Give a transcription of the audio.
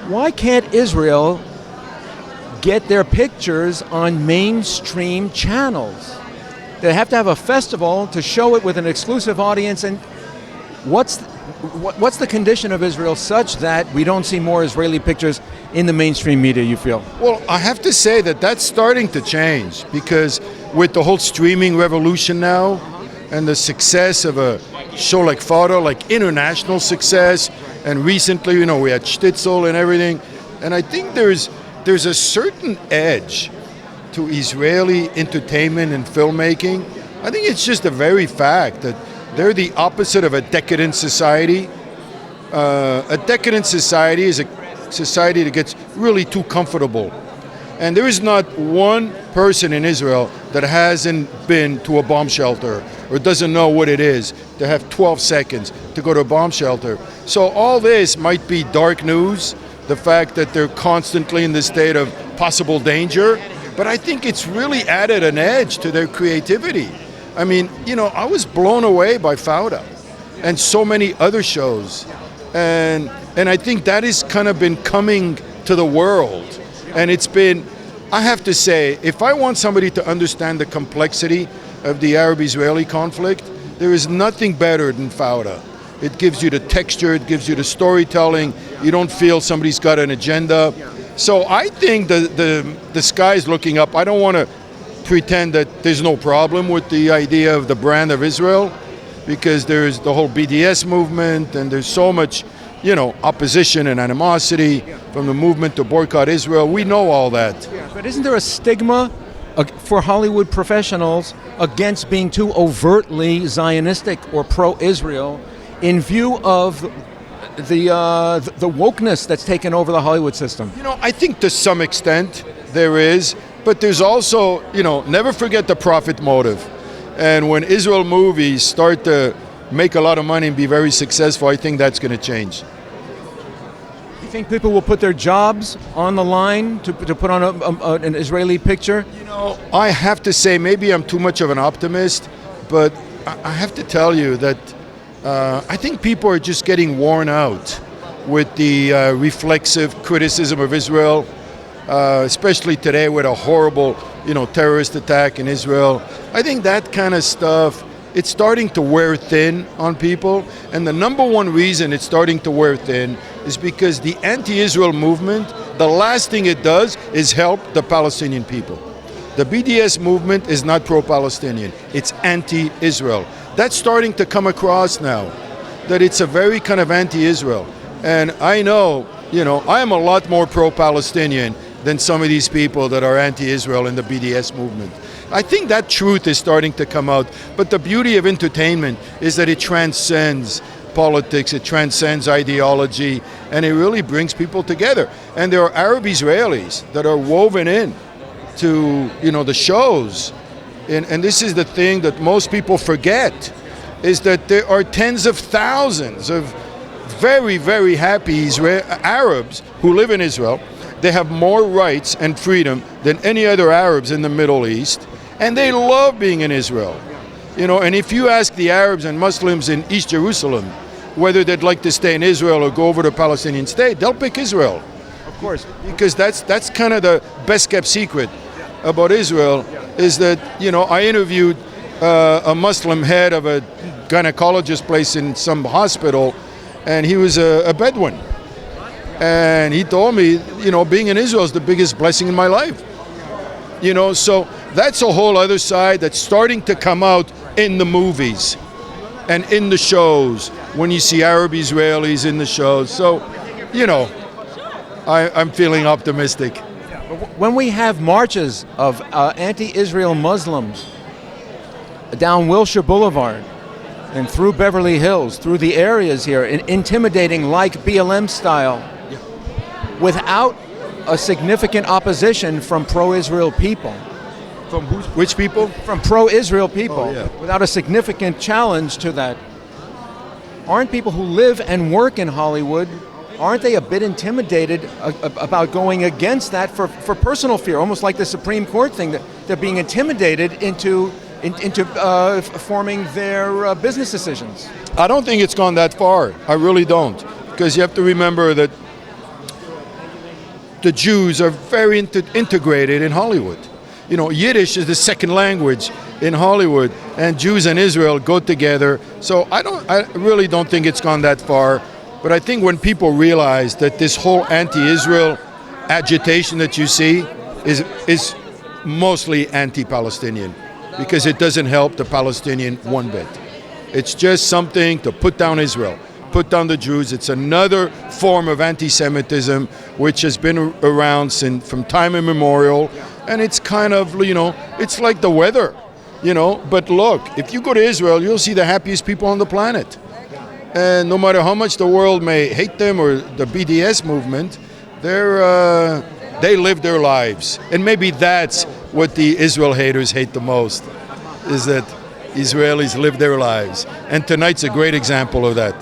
Why can't Israel get their pictures on mainstream channels? They have to have a festival to show it with an exclusive audience. And what's the condition of Israel such that we don't see more Israeli pictures in the mainstream media, you feel? Well, I have to say that that's starting to change, because with the whole streaming revolution now and the success of a show like Fauda, like international success, and recently, we had Stitzel and everything, and I think there's a certain edge to Israeli entertainment and filmmaking. I think it's just a very fact that they're the opposite of a decadent society. A decadent society is a society that gets really too comfortable. And there is not one person in Israel that hasn't been to a bomb shelter or doesn't know what it is to have 12 seconds to go to a bomb shelter. So all this might be dark news, the fact that they're constantly in this state of possible danger, but I think it's really added an edge to their creativity. I mean, I was blown away by Fauda and so many other shows. And I think that has kind of been coming to the world. And it's been, I have to say, if I want somebody to understand the complexity of the Arab-Israeli conflict, there is nothing better than Fauda. It gives you the texture, it gives you the storytelling, you don't feel somebody's got an agenda. So I think the sky's looking up. I don't want to pretend that there's no problem with the idea of the brand of Israel, because there's the whole BDS movement and there's so much, opposition and animosity from the movement to boycott Israel. We know all that. Yeah, but isn't there a stigma for Hollywood professionals against being too overtly Zionistic or pro-Israel in view of the wokeness that's taken over the Hollywood system? I think to some extent there is, but there's also, never forget the profit motive. And when Israel movies start to make a lot of money and be very successful, I think that's going to change. You think people will put their jobs on the line to put on an Israeli picture? I have to say, maybe I'm too much of an optimist, but I have to tell you that I think people are just getting worn out with the reflexive criticism of Israel, especially today with a horrible, terrorist attack in Israel. I think that kind of stuff, it's starting to wear thin on people. And the number one reason it's starting to wear thin is because the anti-Israel movement, the last thing it does is help the Palestinian people. The BDS movement is not pro-Palestinian, it's anti-Israel. That's starting to come across now, that it's a very kind of anti-Israel. And I know, I am a lot more pro-Palestinian than some of these people that are anti-Israel in the BDS movement. I think that truth is starting to come out. But the beauty of entertainment is that it transcends politics, it transcends ideology, and it really brings people together. And there are Arab Israelis that are woven in to, the shows. And this is the thing that most people forget, is that there are tens of thousands of very, very happy Arabs who live in Israel. They have more rights and freedom than any other Arabs in the Middle East, and they love being in Israel. And if you ask the Arabs and Muslims in East Jerusalem whether they'd like to stay in Israel or go over to a Palestinian state, they'll pick Israel. Of course. Because that's kind of the best kept secret about Israel, is that, I interviewed a Muslim head of a gynecologist place in some hospital, and he was a Bedouin. And he told me, being in Israel is the biggest blessing in my life. So that's a whole other side that's starting to come out in the movies and in the shows, when you see Arab Israelis in the shows. So, I'm feeling optimistic. When we have marches of anti-Israel Muslims down Wilshire Boulevard and through Beverly Hills, through the areas here, intimidating like BLM style, without a significant opposition from pro-Israel people. From which people? From pro-Israel people. Oh, yeah. Without a significant challenge to that. Aren't people who live and work in Hollywood, aren't they a bit intimidated about going against that for personal fear? Almost like the Supreme Court thing, that they're being intimidated into forming their business decisions. I don't think it's gone that far. I really don't. Because you have to remember that the Jews are very integrated in Hollywood. You know, Yiddish is the second language in Hollywood, and Jews and Israel go together. So I really don't think it's gone that far. But I think when people realize that this whole anti-Israel agitation that you see is mostly anti-Palestinian, because it doesn't help the Palestinian one bit. It's just something to put down Israel, put down the Jews. It's another form of anti-Semitism which has been around from time immemorial, and it's kind of, you know, it's like the weather, you know. But look, if you go to Israel, you'll see the happiest people on the planet. And no matter how much the world may hate them or the BDS movement, they live their lives. And maybe that's what the Israel haters hate the most, is that Israelis live their lives. And tonight's a great example of that.